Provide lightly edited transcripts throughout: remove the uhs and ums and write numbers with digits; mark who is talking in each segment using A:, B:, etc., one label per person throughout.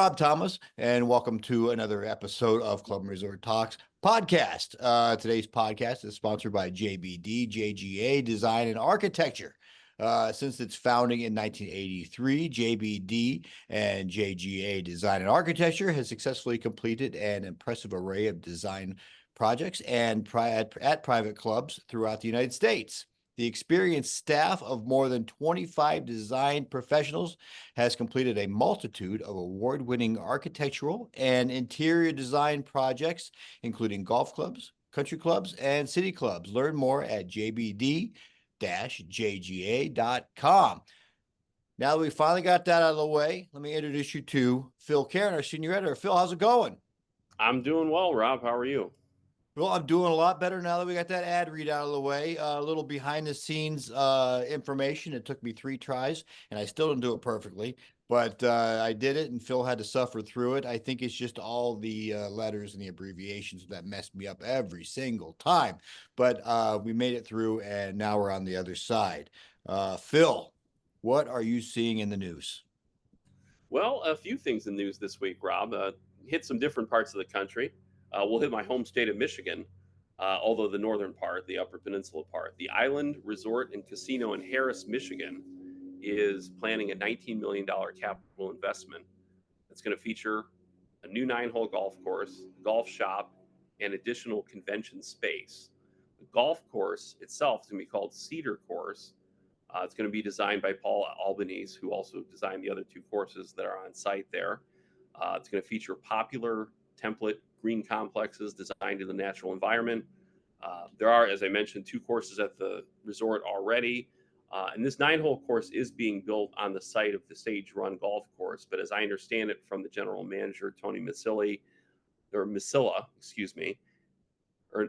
A: Rob Thomas, and welcome to another episode of Club and Resort Talks podcast. Today's podcast is sponsored by JBD, JGA Design and Architecture. Since its founding in 1983, JBD and JGA Design and Architecture has successfully completed an impressive array of design projects and at private clubs throughout the United States. The experienced staff of more than 25 design professionals has completed a multitude of award-winning architectural and interior design projects, including golf clubs, country clubs, and city clubs. Learn more at jbd-jga.com. Now that we finally got that out of the way, let me introduce you to Phil Karen, our senior editor. Phil, how's it going?
B: I'm doing well, Rob. How are you?
A: Well, I'm doing a lot better now that we got that ad read out of the way. A little behind the scenes information. It took me 3 tries, and I still didn't do it perfectly, but I did it, and Phil had to suffer through it. I think it's just all the letters and the abbreviations that messed me up every single time. But we made it through, and now we're on the other side. Phil, what are you seeing in the news?
B: Well, a few things in news this week, Rob. Hit some different parts of the country. We'll hit my home state of Michigan, although the northern part, the Upper Peninsula part. The Island Resort and Casino in Harris, Michigan, is planning a $19 million capital investment that's going to feature a new 9-hole golf course, golf shop, and additional convention space. The golf course itself is going to be called Cedar Course. It's going to be designed by Paul Albanese, who also designed the other 2 courses that are on site there. It's going to feature popular template green complexes designed in the natural environment. There are, as I mentioned, 2 courses at the resort already. And this 9-hole course is being built on the site of the Sage Run golf course. But as I understand it from the general manager, Tony Masilla, excuse me, or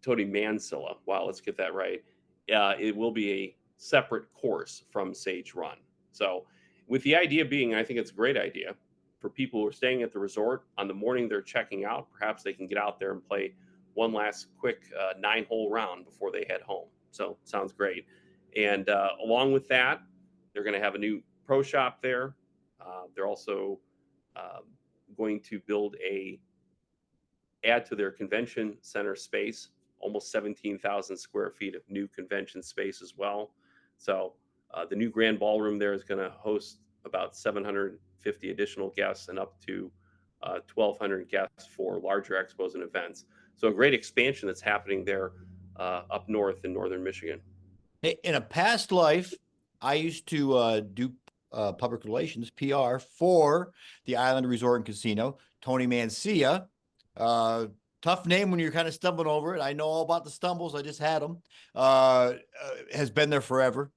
B: Tony Mansilla. Wow, let's get that right. It will be a separate course from Sage Run. So, with the idea being, I think it's a great idea for people who are staying at the resort on the morning they're checking out. Perhaps they can get out there and play one last quick 9-hole round before they head home. So, sounds great. And along with that, they're going to have a new pro shop there. They're also going to add to their convention center space, almost 17,000 square feet of new convention space as well. So the new grand ballroom there is going to host about 750 additional guests and up to 1,200 guests for larger expos and events. So a great expansion that's happening there up north in northern Michigan.
A: Hey, in a past life, I used to do public relations, PR, for the Island Resort and Casino. Tony Mancia, tough name when you're kind of stumbling over it. I know all about the stumbles. I just had them. Has been there forever.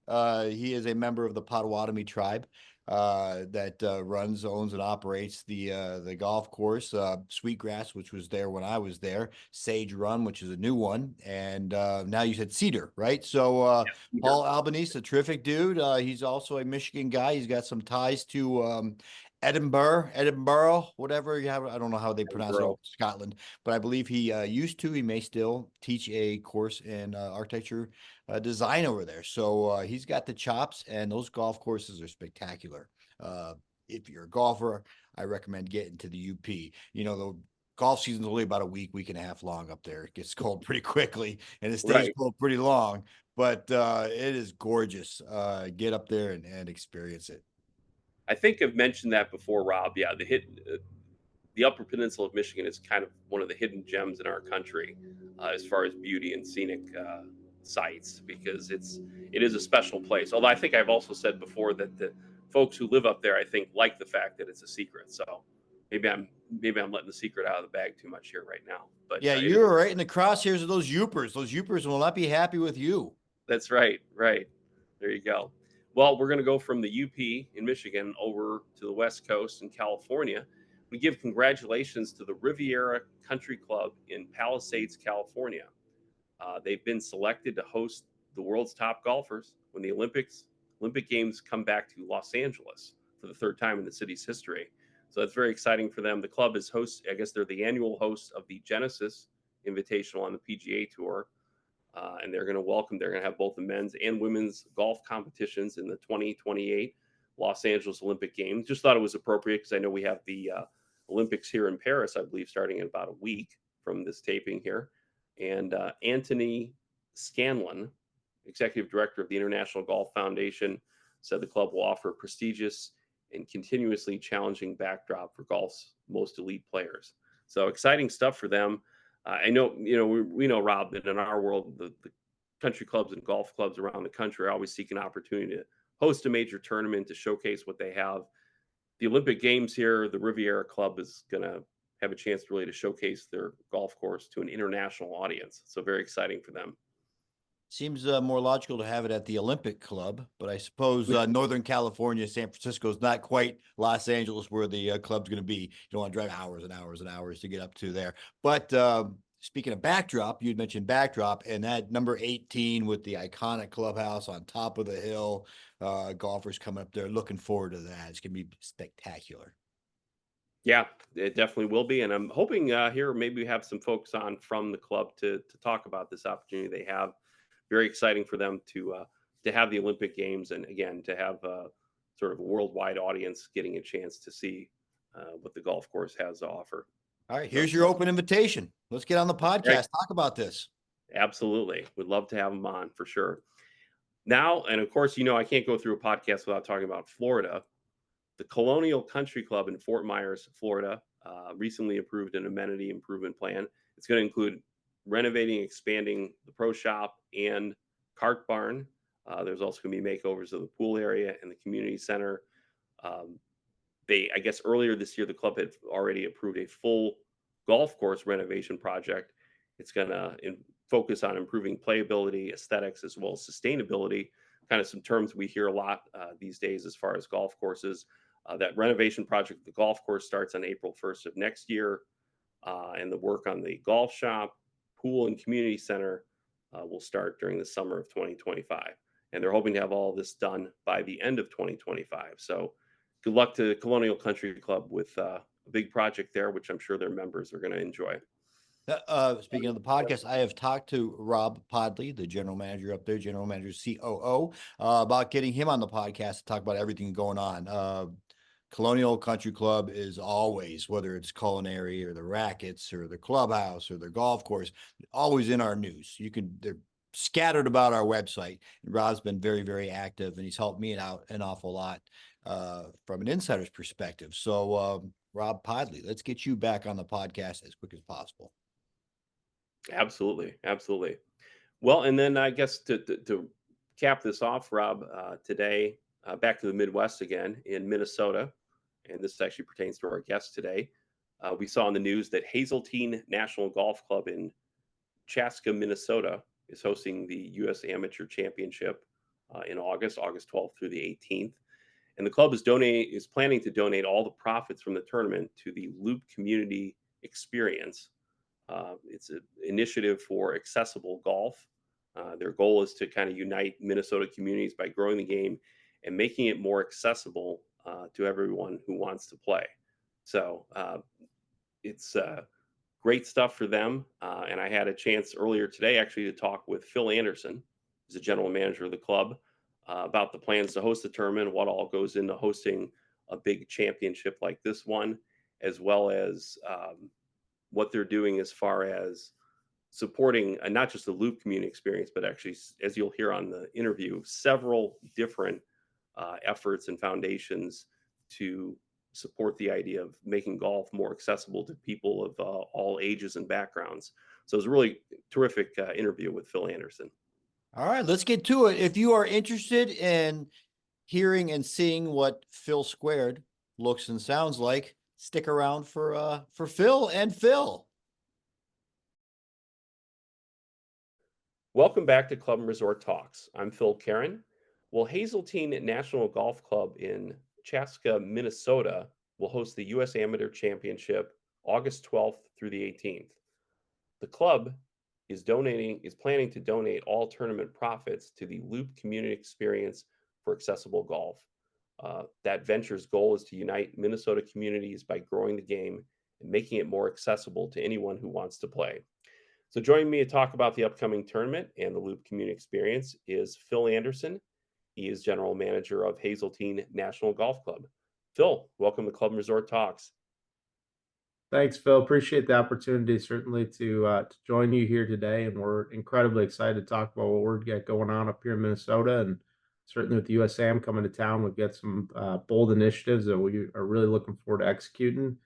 A: He is a member of the Potawatomi tribe that runs, owns, and operates the golf course. Sweetgrass, which was there when I was there. Sage Run, which is a new one. And now you said Cedar, right? So
B: Yeah,
A: Paul Albanese, a terrific dude. He's also a Michigan guy. He's got some ties to Edinburgh, whatever you have. I don't know how they pronounce it over Scotland, but I believe he used to. He may still teach a course in architecture design over there. So he's got the chops, and those golf courses are spectacular. If you're a golfer, I recommend getting to the UP. You know, the golf season's only about a week and a half long up there. It gets cold pretty quickly, and it stays cold pretty long, but it is gorgeous. Get up there and experience it.
B: I think I've mentioned that before, Rob. Yeah, the Upper Peninsula of Michigan is kind of one of the hidden gems in our country as far as beauty and scenic sites, because it is a special place. Although I think I've also said before that the folks who live up there, I think, like the fact that it's a secret. So maybe I'm letting the secret out of the bag too much here right now. But
A: yeah, you're right in the crosshairs of those Yoopers. Those Yoopers will not be happy with you.
B: That's right. Right. There you go. Well, we're going to go from the UP in Michigan over to the West Coast in California. We give congratulations to the Riviera Country Club in Palisades, California. They've been selected to host the world's top golfers when the Olympic Games come back to Los Angeles for the 3rd time in the city's history. So that's very exciting for them. The club is host. I guess they're the annual host of the Genesis Invitational on the PGA Tour. And they're going to have both the men's and women's golf competitions in the 2028 Los Angeles Olympic Games. Just thought it was appropriate because I know we have the Olympics here in Paris, I believe, starting in about a week from this taping here. And Anthony Scanlon, executive director of the International Golf Foundation, said the club will offer a prestigious and continuously challenging backdrop for golf's most elite players. So exciting stuff for them. I know, we know, Rob, that in our world, the country clubs and golf clubs around the country are always seeking opportunity to host a major tournament to showcase what they have. The Olympic Games here, the Riviera Club is going to have a chance really to showcase their golf course to an international audience. So very exciting for them.
A: Seems more logical to have it at the Olympic Club, but I suppose Northern California, San Francisco is not quite Los Angeles where the club's going to be. You don't want to drive hours and hours and hours to get up to there. But speaking of backdrop, you'd mentioned backdrop, and that number 18 with the iconic clubhouse on top of the hill, golfers coming up there. Looking forward to that. It's going to be spectacular.
B: Yeah, it definitely will be. And I'm hoping here maybe we have some folks on from the club to talk about this opportunity they have. Very exciting for them to have the Olympic Games, and again to have sort of a worldwide audience getting a chance to see what the golf course has to offer.
A: All right, here's your open invitation. Let's get on the podcast.
B: Right.
A: Talk about this.
B: Absolutely, would love to have them on for sure. Now, and of course, I can't go through a podcast without talking about Florida. The Colonial Country Club in Fort Myers, Florida, recently approved an amenity improvement plan. It's going to include renovating, expanding the pro shop and cart barn. There's also going to be makeovers of the pool area and the community center. I guess earlier this year, the club had already approved a full golf course renovation project. It's going to focus on improving playability, aesthetics, as well as sustainability, kind of some terms we hear a lot these days as far as golf courses. That renovation project, the golf course, starts on April 1st of next year, and the work on the golf shop, pool, and community center will start during the summer of 2025. And they're hoping to have all this done by the end of 2025. So good luck to Colonial Country Club with a big project there, which I'm sure their members are going to enjoy.
A: Speaking of the podcast, I have talked to Rob Podley, the general manager up there, general manager COO, about getting him on the podcast to talk about everything going on. Colonial Country Club is always, whether it's culinary or the rackets or the clubhouse or the golf course, always in our news. They're scattered about our website. And Rob's been very, very active, and he's helped me out an awful lot from an insider's perspective. So, Rob Podley, let's get you back on the podcast as quick as possible.
B: Absolutely. Absolutely. Well, and then I guess to cap this off, Rob, today, back to the Midwest again in Minnesota, and this actually pertains to our guest today. We saw in the news that Hazeltine National Golf Club in Chaska, Minnesota, is hosting the U.S. Amateur Championship in August 12th through the 18th. And the club is planning to donate all the profits from the tournament to the Loop Community Experience. It's an initiative for accessible golf. Their goal is to kind of unite Minnesota communities by growing the game and making it more accessible to everyone who wants to play. So it's great stuff for them. And I had a chance earlier today actually to talk with Phil Anderson, who's the general manager of the club, about the plans to host the tournament, what all goes into hosting a big championship like this one, as well as what they're doing as far as supporting not just the Loop community experience, but actually, as you'll hear on the interview, several different efforts and foundations to support the idea of making golf more accessible to people of all ages and backgrounds. So it was a really terrific interview with Phil Anderson.
A: All right, let's get to it. If you are interested in hearing and seeing what Phil Squared looks and sounds like, stick around for Phil and Phil.
B: Welcome back to Club and Resort Talks. I'm Phil Karen. Well, Hazeltine National Golf Club in Chaska, Minnesota will host the U.S. Amateur Championship August 12th through the 18th. The club is planning to donate all tournament profits to the Loop Community Experience for Accessible Golf. That venture's goal is to unite Minnesota communities by growing the game and making it more accessible to anyone who wants to play. So joining me to talk about the upcoming tournament and the Loop Community Experience is Phil Anderson. He is general manager of Hazeltine National Golf Club. Phil, welcome to Club and Resort Talks.
C: Thanks, Phil. Appreciate the opportunity, certainly, to join you here today, and we're incredibly excited to talk about what we've got going on up here in Minnesota, and certainly with the USAM coming to town, we've got some bold initiatives that we are really looking forward to executing,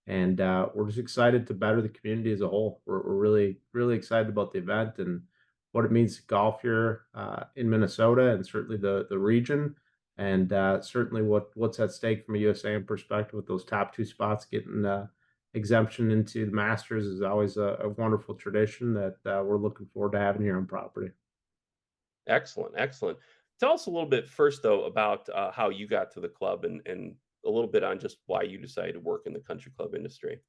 C: and we're just excited to better the community as a whole. We're really, really excited about the event and what it means to golf here in Minnesota, and certainly the region, and certainly what's at stake from a USAM perspective with those top two spots getting exemption into the Masters is always a wonderful tradition that we're looking forward to having here on property.
B: Excellent, excellent. Tell us a little bit first, though, about how you got to the club and a little bit on just why you decided to work in the country club industry.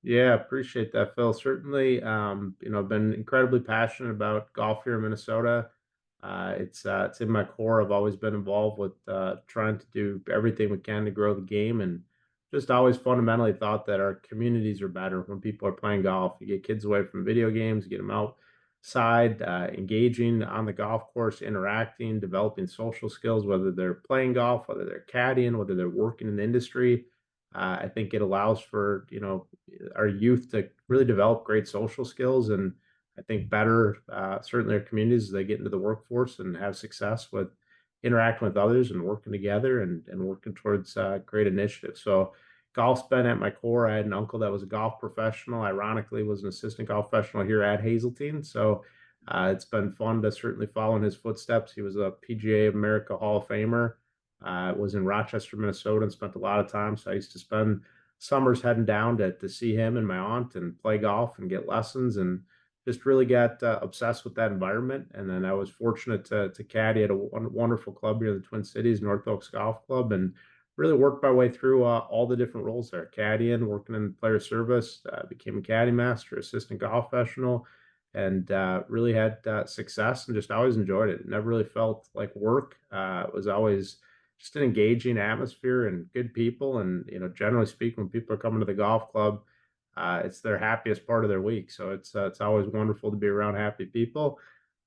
C: Yeah, appreciate that, Phil. Certainly, I've been incredibly passionate about golf here in Minnesota. It's in my core. I've always been involved with trying to do everything we can to grow the game, and just always fundamentally thought that our communities are better when people are playing golf. You get kids away from video games, get them outside, engaging on the golf course, interacting, developing social skills, whether they're playing golf, whether they're caddying, whether they're working in the industry. I think it allows for our youth to really develop great social skills, and I think better certainly our communities as they get into the workforce and have success with interacting with others and working together and working towards great initiatives. So golf's been at my core. I had an uncle that was a golf professional. Ironically, was an assistant golf professional here at Hazeltine. So it's been fun to certainly follow in his footsteps. He was a PGA of America Hall of Famer. Was in Rochester, Minnesota, and spent a lot of time. So I used to spend summers heading down to see him and my aunt and play golf and get lessons, and just really got obsessed with that environment. And then I was fortunate to caddy at a wonderful club here in the Twin Cities, North Oaks Golf Club, and really worked my way through all the different roles there. Caddying, working in player service, became a caddy master, assistant golf professional, and really had success and just always enjoyed it. It never really felt like work. It was always just an engaging atmosphere and good people. And, generally speaking, when people are coming to the golf club, it's their happiest part of their week. So it's always wonderful to be around happy people.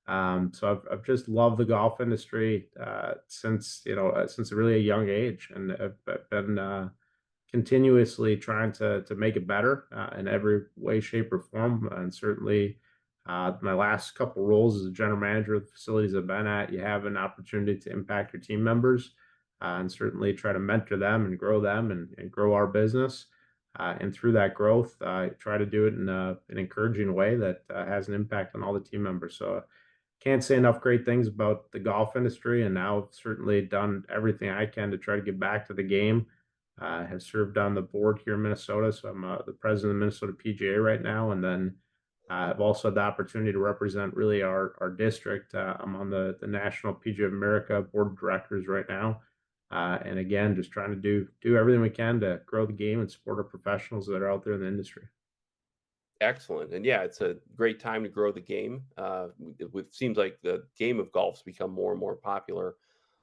C: So I've just loved the golf industry since really a young age, and I've been continuously trying to make it better in every way, shape, or form. And certainly, my last couple roles as a general manager of the facilities I've been at, you have an opportunity to impact your team members, and certainly try to mentor them and grow our business. And through that growth, I try to do it in an encouraging way that has an impact on all the team members. So can't say enough great things about the golf industry, and now I've certainly done everything I can to try to get back to the game. I have served on the board here in Minnesota, so I'm the president of the Minnesota PGA right now, and then I've also had the opportunity to represent really our district. I'm on the National PGA of America Board of Directors right now, and again, just trying to do everything we can to grow the game and support our professionals that are out there in the industry.
B: Excellent. And yeah, it's a great time to grow the game. It seems like the game of golf's become more and more popular,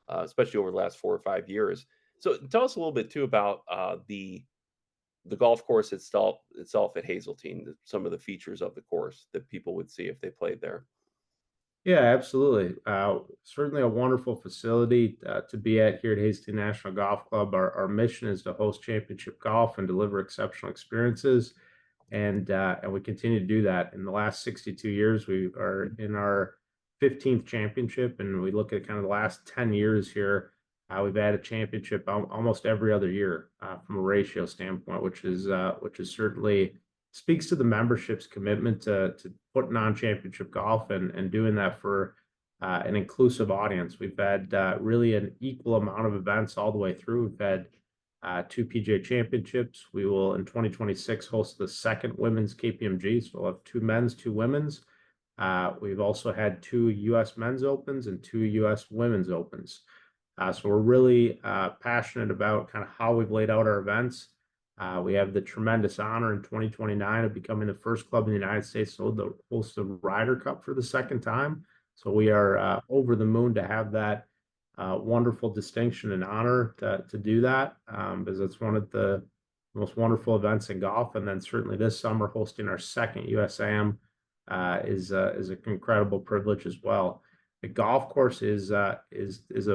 B: especially over the last 4 or 5 years. So tell us a little bit too about the golf course itself at Hazeltine, some of the features of the course that people would see if they played there.
C: Yeah, absolutely. Certainly a wonderful facility to be at here at Hazeltine National Golf Club. Our mission is to host championship golf and deliver exceptional experiences, and we continue to do that. In the last 62 years, we are in our 15th championship, and we look at kind of the last 10 years here. We've had a championship almost every other year from a ratio standpoint, which is certainly speaks to the membership's commitment to putting on championship golf and doing that for an inclusive audience. We've had really an equal amount of events all the way through. We've had two PGA championships. We will in 2026 host the second women's KPMG. So we'll have two men's, two women's. We've also had two U.S. men's opens and two U.S. women's opens. So we're really passionate about kind of how we've laid out our events. We have the tremendous honor in 2029 of becoming the first club in the United States to host the Ryder Cup for the second time. So we are over the moon to have that wonderful distinction and honor to do that, because it's one of the most wonderful events in golf. And then certainly this summer hosting our second USAM is an incredible privilege as well. The golf course is a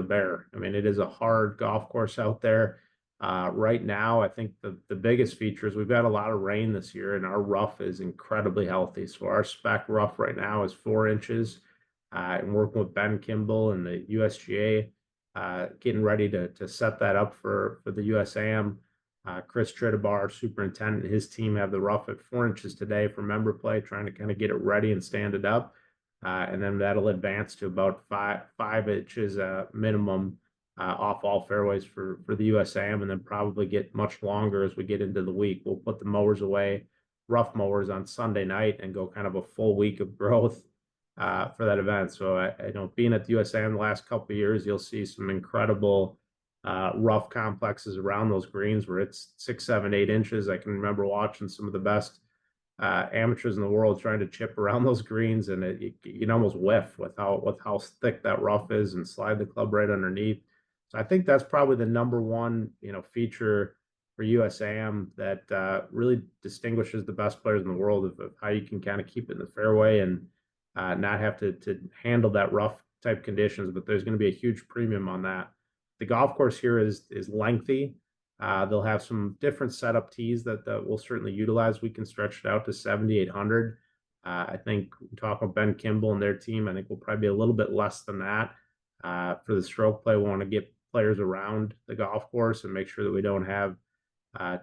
C: bear. I mean, it is a hard golf course out there. Right now, I think the biggest feature is we've got a lot of rain this year, and our rough is incredibly healthy. So our spec rough right now is 4 inches. And working with Ben Kimball and the USGA, getting ready to set that up for the USAM. Chris Trittabar, superintendent, and his team have the rough at 4 inches today for member play, trying to kind of get it ready and stand it up. And then that'll advance to about 5 inches minimum off all fairways for the USAM, and then probably get much longer as we get into the week. We'll put the mowers away, rough mowers, on Sunday night and go kind of a full week of growth for that event. So I know, being at the USAM the last couple of years, you'll see some incredible rough complexes around those greens where it's 6, 7, 8 inches. I can remember watching some of the best amateurs in the world trying to chip around those greens, and you can almost whiff with how thick that rough is and slide the club right underneath. So I think that's probably the number one feature for USAM that really distinguishes the best players in the world of how you can kind of keep it in the fairway and not have to handle that rough type conditions. But there's going to be a huge premium on that. The golf course here is lengthy. They'll have some different setup tees that we'll certainly utilize. We can stretch it out to 7,800. I think talking with Ben Kimball and their team, I think we'll probably be a little bit less than that. For the stroke play, we want to get players around the golf course and make sure that we don't have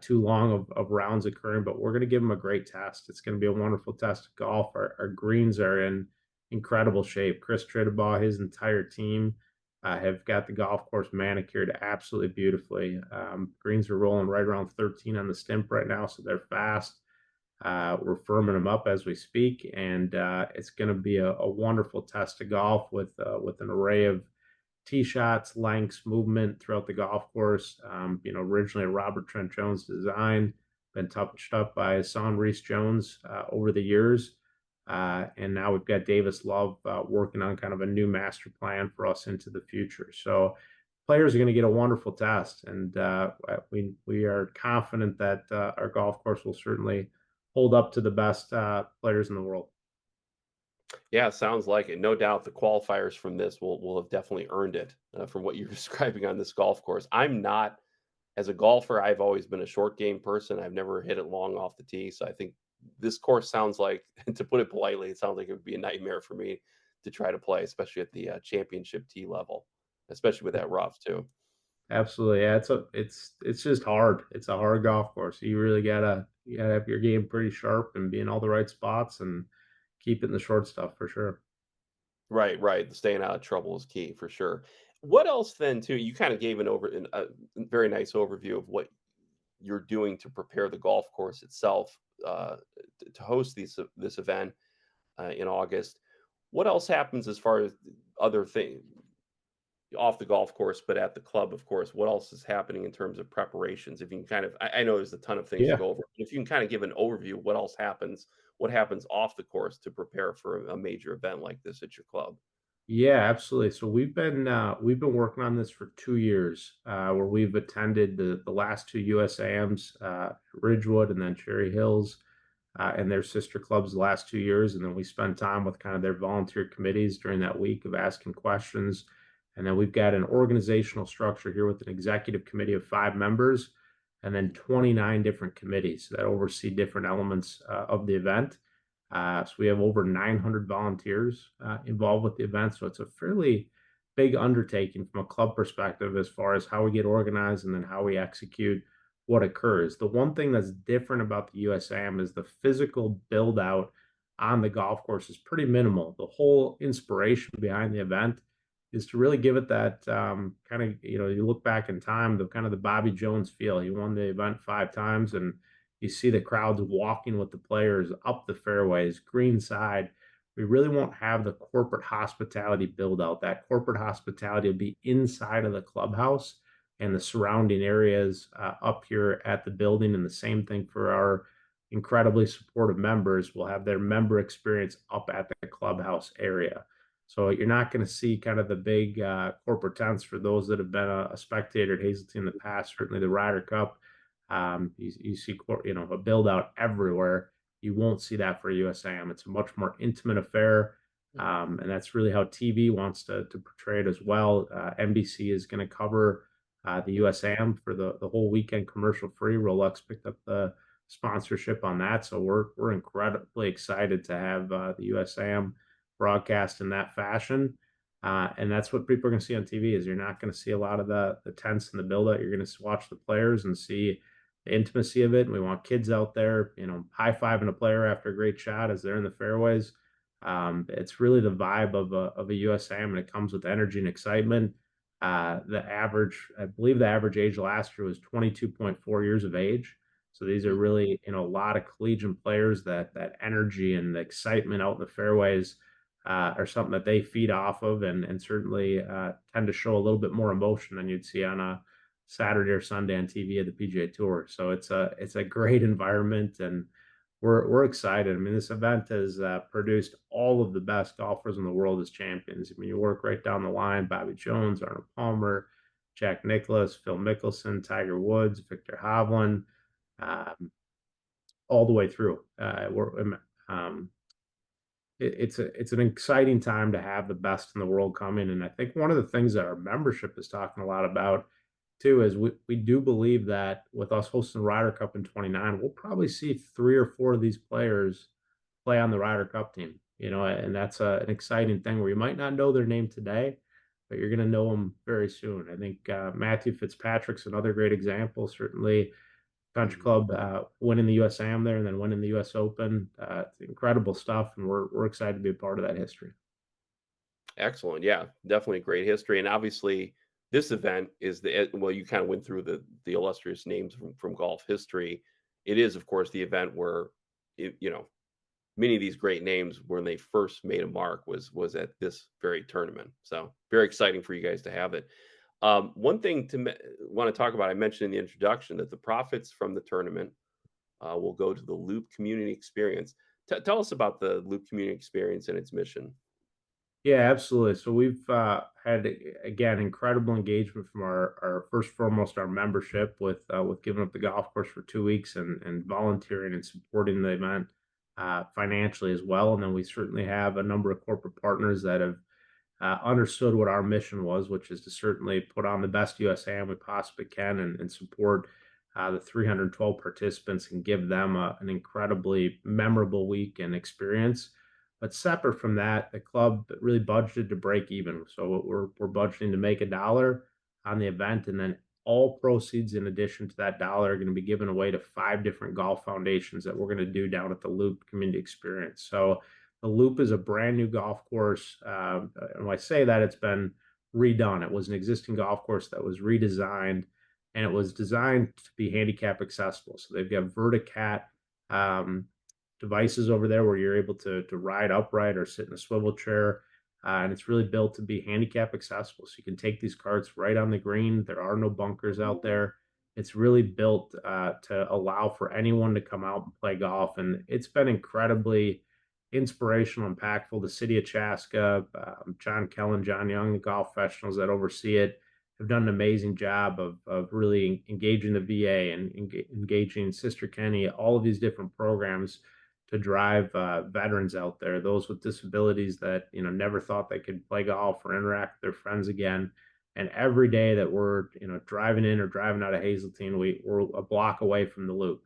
C: too long of rounds occurring, but we're going to give them a great test. It's going to be a wonderful test of golf. Our greens are in incredible shape. Chris Trittabaugh, his entire team, have got the golf course manicured absolutely beautifully. Greens are rolling right around 13 on the stimp right now, so they're fast. We're firming them up as we speak, and it's going to be a wonderful test of golf with an array of tee shots, lengths, movement throughout the golf course. Originally a Robert Trent Jones design, been touched up by his son Reese Jones over the years. And now we've got Davis Love working on kind of a new master plan for us into the future. So players are going to get a wonderful test, and we are confident that our golf course will certainly hold up to the best players in the world.
B: Yeah, sounds like it. No doubt the qualifiers from this will have definitely earned it from what you're describing on this golf course. I'm not, as a golfer, I've always been a short game person. I've never hit it long off the tee. So I think this course sounds like, to put it politely, it sounds like it would be a nightmare for me to try to play, especially at the championship tee level, especially with that rough too.
C: Absolutely, yeah. It's just hard. It's a hard golf course. You gotta have your game pretty sharp and be in all the right spots and keep it in the short stuff for sure.
B: Right, right. Staying out of trouble is key for sure. What else then too? You kind of gave a very nice overview of what you're doing to prepare the golf course itself to host this event in August. What else happens as far as other things off the golf course, but at the club, of course? What else is happening in terms of preparations? If you can kind of, I know there's a ton of things to
C: Yeah.
B: go over. If you can kind of give an overview, what else happens? What happens off the course to prepare for a major event like this at your club?
C: Yeah, absolutely. So we've been working on this for 2 years, where we've attended the last two USAMs, Ridgewood and then Cherry Hills, and their sister clubs the last 2 years. And then we spend time with kind of their volunteer committees during that week of asking questions. And then we've got an organizational structure here with an executive committee of 5 members, and then 29 different committees that oversee different elements of the event. So we have over 900 volunteers involved with the event. So it's a fairly big undertaking from a club perspective as far as how we get organized and then how we execute what occurs. The one thing that's different about the USAM is the physical build out on the golf course is pretty minimal. The whole inspiration behind the event is to really give it that kind of, you look back in time, the kind of the Bobby Jones feel. He won the event 5 times, and you see the crowds walking with the players up the fairways, green side. We really won't have the corporate hospitality build out. That corporate hospitality will be inside of the clubhouse and the surrounding areas up here at the building. And the same thing for our incredibly supportive members. Will have their member experience up at the clubhouse area. So you're not going to see kind of the big corporate tents for those that have been a spectator at Hazeltine in the past. Certainly the Ryder Cup, you see a build out everywhere. You won't see that for USAM. It's a much more intimate affair. And that's really how TV wants to portray it as well. NBC is going to cover the USAM for the whole weekend commercial free. Rolex picked up the sponsorship on that, so we're incredibly excited to have the USAM broadcast in that fashion. And that's what people are going to see on TV. Is you're not going to see a lot of the tents and the build out. You're going to watch the players and see the intimacy of it. And we want kids out there, high fiving a player after a great shot as they're in the fairways. It's really the vibe of a USAM, and it comes with energy and excitement. I believe the average age last year was 22.4 years of age. So these are really, a lot of collegiate players that energy and the excitement out in the fairways are something that they feed off of, and certainly tend to show a little bit more emotion than you'd see on a Saturday or Sunday on TV at the PGA Tour. So it's a great environment, and we're excited. I mean, this event has produced all of the best golfers in the world as champions. I mean, you work right down the line: Bobby Jones, Arnold Palmer, Jack Nicklaus, Phil Mickelson, Tiger Woods, Victor Hovland, all the way through. It's an exciting time to have the best in the world coming, and I think one of the things that our membership is talking a lot about too is we do believe that with us hosting the Ryder Cup in 29, we'll probably see 3 or 4 of these players play on the Ryder Cup team. And that's an exciting thing where you might not know their name today, but you're going to know them very soon. I think Matthew Fitzpatrick's another great example. Certainly, Country Club winning the USAM there and then winning the US Open. It's incredible stuff, and we're excited to be a part of that history.
B: Excellent. Yeah, definitely great history. And obviously, this event is well, you kind of went through the illustrious names from golf history. It is, of course, the event where, many of these great names, when they first made a mark, was at this very tournament. So very exciting for you guys to have it. One thing want to talk about, I mentioned in the introduction that the profits from the tournament will go to the Loop Community Experience. Tell us about the Loop Community Experience and its mission.
C: Yeah, absolutely. So we've had, again, incredible engagement from our first foremost our membership with giving up the golf course for 2 weeks and volunteering and supporting the event financially as well. And then we certainly have a number of corporate partners that have understood what our mission was, which is to certainly put on the best USAM we possibly can and support the 312 participants and give them an incredibly memorable week and experience. But separate from that, the club really budgeted to break even. So we're budgeting to make $1 on the event, and then all proceeds in addition to that dollar are going to be given away to 5 different golf foundations that we're going to do down at the Loop Community Experience. So the Loop is a brand new golf course. And when I say that, it's been redone. It was an existing golf course that was redesigned, and it was designed to be handicap accessible. So they've got Verticat devices over there where you're able to ride upright or sit in a swivel chair. And it's really built to be handicap accessible. So you can take these carts right on the green. There are no bunkers out there. It's really built to allow for anyone to come out and play golf. And it's been incredibly inspirational, impactful. The city of Chaska, John Kellen, John Young, the golf professionals that oversee it have done an amazing job of really engaging the VA and engaging Sister Kenny, all of these different programs to drive veterans out there, those with disabilities that never thought they could play golf or interact with their friends again. And every day that we're driving in or driving out of Hazeltine, we're a block away from the Loop,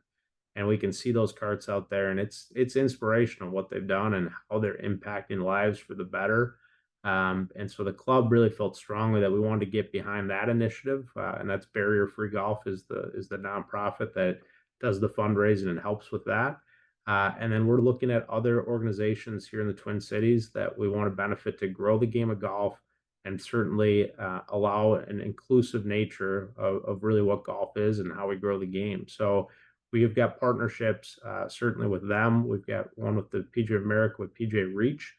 C: and we can see those carts out there, and it's inspirational what they've done and how they're impacting lives for the better. And so the club really felt strongly that we wanted to get behind that initiative, and that's Barrier Free Golf is the nonprofit that does the fundraising and helps with that. And then we're looking at other organizations here in the Twin Cities that we want to benefit to grow the game of golf and certainly allow an inclusive nature of really what golf is and how we grow the game. So we have got partnerships certainly with them. We've got one with the PGA of America with PGA Reach.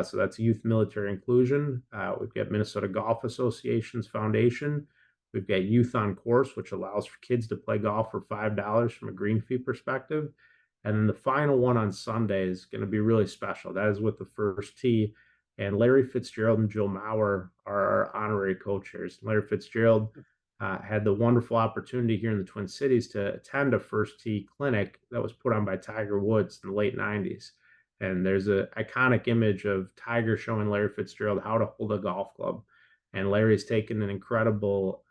C: So that's Youth Military Inclusion. We've got Minnesota Golf Association's Foundation. We've got Youth on Course, which allows for kids to play golf for $5 from a green fee perspective. And then the final one on Sunday is going to be really special. That is with the First Tee. And Larry Fitzgerald and Jill Maurer are our honorary co-chairs. Larry Fitzgerald had the wonderful opportunity here in the Twin Cities to attend a First Tee clinic that was put on by Tiger Woods in the late 90s. And there's a iconic image of Tiger showing Larry Fitzgerald how to hold a golf club. And Larry's taken an incredible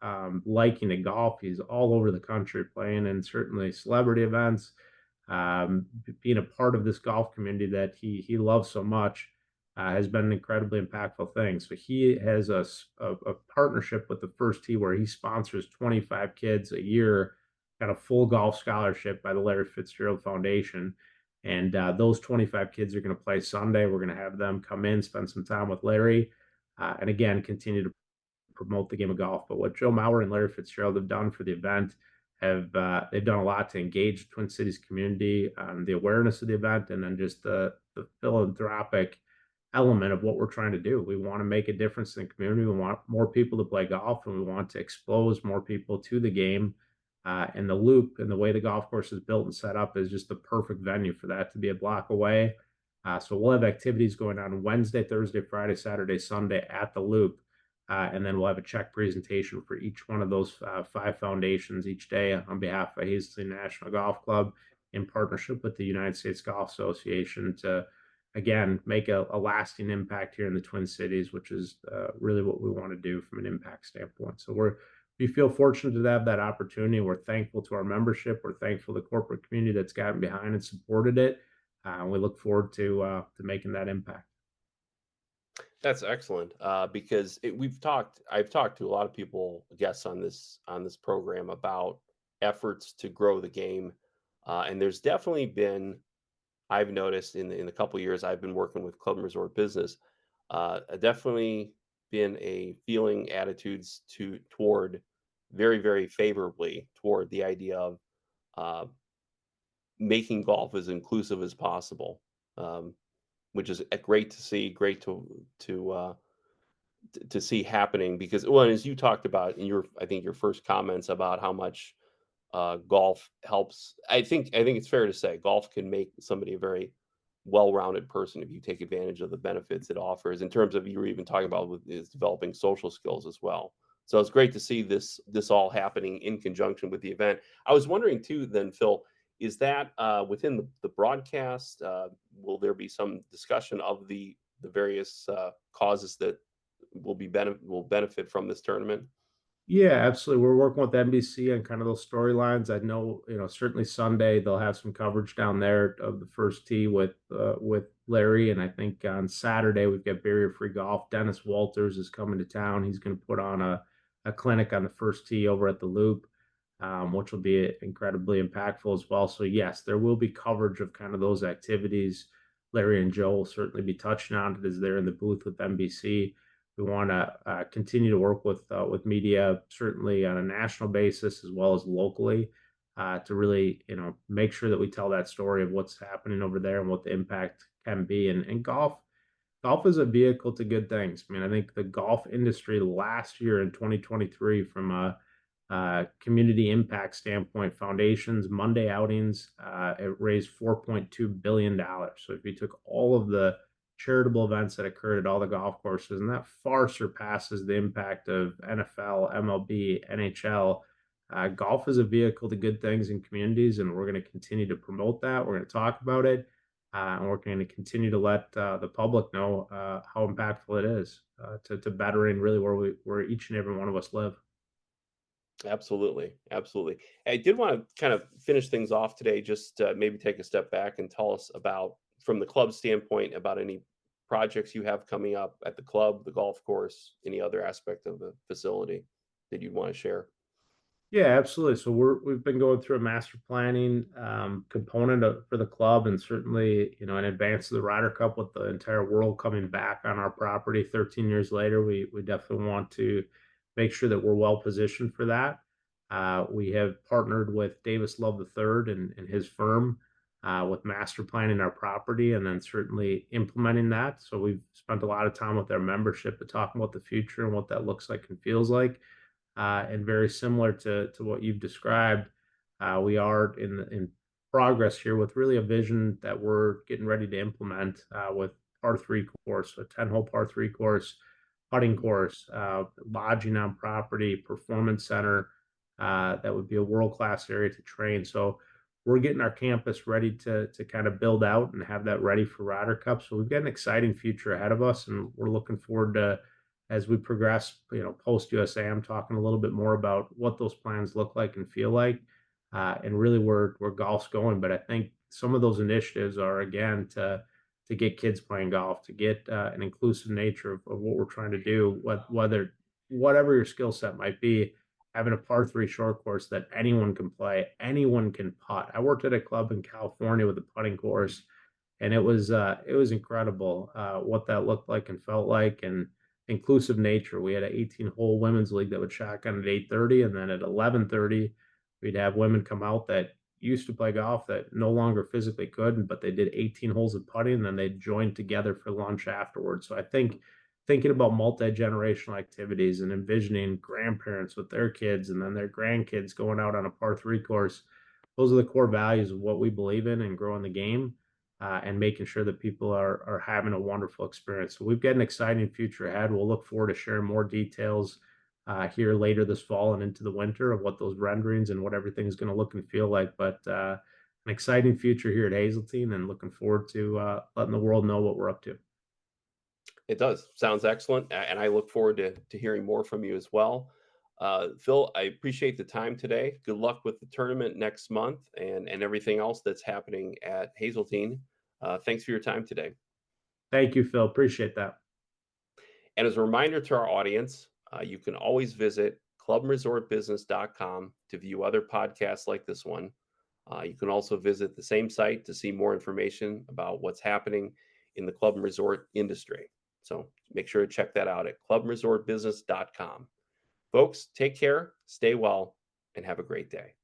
C: liking to golf. He's all over the country playing in certainly celebrity events, being a part of this golf community that he loves so much. Has been an incredibly impactful thing. So he has a partnership with the First Tee where he sponsors 25 kids a year, got a full golf scholarship by the Larry Fitzgerald Foundation. And those 25 kids are going to play Sunday. We're going to have them come in, spend some time with Larry, and again, continue to promote the game of golf. But what Joe Mauer and Larry Fitzgerald have done for the event have they've done a lot to engage the Twin Cities community on the awareness of the event, and then just the philanthropic element of what we're trying to do. We want to make a difference in the community. We want more people to play golf, and we want to expose more people to the game. And the loop and the way the golf course is built and set up is just the perfect venue for that to be a block away. So we'll have activities going on Wednesday, Thursday, Friday, Saturday, Sunday at the loop. And then we'll have a check presentation for each one of those 5 foundations each day on behalf of Hazeltine National Golf Club in partnership with the United States Golf Association to, again, make a lasting impact here in the Twin Cities, which is really what we want to do from an impact standpoint. So we feel fortunate to have that opportunity. We're thankful to our membership. We're thankful to the corporate community that's gotten behind and supported it. We look forward to making that impact.
B: That's excellent because I've talked to a lot of people, guests on this program about efforts to grow the game, and there's definitely been, I've noticed in the couple years I've been working with Club and Resort Business, definitely been a feeling attitudes toward very, very favorably toward the idea of uh, making golf as inclusive as possible, which is great to see, great to uh, to see happening because, well, as you talked about in your, I think your first comments about how much golf helps. I think it's fair to say golf can make somebody a very well-rounded person if you take advantage of the benefits it offers. In terms of you were even talking about with is developing social skills as well. So it's great to see this all happening in conjunction with the event. I was wondering too, then Phil, is that within the broadcast? Will there be some discussion of the various causes that will benefit from this tournament?
C: Yeah, absolutely. We're working with NBC on kind of those storylines. I know, certainly Sunday they'll have some coverage down there of the First Tee with Larry, and I think on Saturday we've got barrier free golf. Dennis Walters is coming to town. He's going to put on a clinic on the First Tee over at the Loop, which will be incredibly impactful as well. So yes, there will be coverage of kind of those activities. Larry and Joe will certainly be touching on it as they're in the booth with NBC. We want to continue to work with media, certainly on a national basis as well as locally, to really make sure that we tell that story of what's happening over there and what the impact can be. And golf is a vehicle to good things. I mean, I think the golf industry last year in 2023, from a community impact standpoint, foundations, Monday outings, it raised $4.2 billion. So if you took all of the charitable events that occurred at all the golf courses, and that far surpasses the impact of NFL, MLB, NHL. Golf is a vehicle to good things in communities, and we're going to continue to promote that. We're going to talk about it, and we're going to continue to let the public know how impactful it is to bettering really where each and every one of us live.
B: Absolutely, absolutely. I did want to kind of finish things off today. Just maybe take a step back and tell us about, from the club standpoint, about any projects you have coming up at the club, the golf course, any other aspect of the facility that you'd want to share.
C: Yeah, absolutely. So we've been going through a master planning component for the club, and certainly, in advance of the Ryder Cup, with the entire world coming back on our property 13 years later, we definitely want to make sure that we're well positioned for that. We have partnered with Davis Love III and his firm with master planning our property, and then certainly implementing that. So we've spent a lot of time with our membership to talk about the future and what that looks like and feels like. And very similar to what you've described, we are in progress here with really a vision that we're getting ready to implement with par three course, a 10-hole par three course, putting course, lodging on property, performance center. That would be a world-class area to train. So we're getting our campus ready to kind of build out and have that ready for Ryder Cup. So we've got an exciting future ahead of us, and we're looking forward to, as we progress, post USA. I'm talking a little bit more about what those plans look like and feel like, and really where golf's going. But I think some of those initiatives are, again, to get kids playing golf, to get an inclusive nature of what we're trying to do, whatever your skill set might be, having a par three short course that anyone can play, anyone can putt. I worked at a club in California with a putting course, and it was incredible what that looked like and felt like, and inclusive nature. We had an 18-hole women's league that would shotgun at 8:30, and then at 11:30, we'd have women come out that used to play golf that no longer physically could, but they did 18 holes of putting, and then they joined together for lunch afterwards. So I think thinking about multi-generational activities and envisioning grandparents with their kids and then their grandkids going out on a par three course, those are the core values of what we believe in and growing the game, and making sure that people are having a wonderful experience. So we've got an exciting future ahead. We'll look forward to sharing more details here later this fall and into the winter of what those renderings and what everything's going to look and feel like. But an exciting future here at Hazeltine, and looking forward to letting the world know what we're up to.
B: It does. Sounds excellent. And I look forward to hearing more from you as well. Phil, I appreciate the time today. Good luck with the tournament next month and everything else that's happening at Hazeltine. Thanks for your time today.
C: Thank you, Phil. Appreciate that.
B: And as a reminder to our audience, you can always visit clubresortbusiness.com to view other podcasts like this one. You can also visit the same site to see more information about what's happening in the club and resort industry. So make sure to check that out at clubresortbusiness.com. Folks, take care, stay well, and have a great day.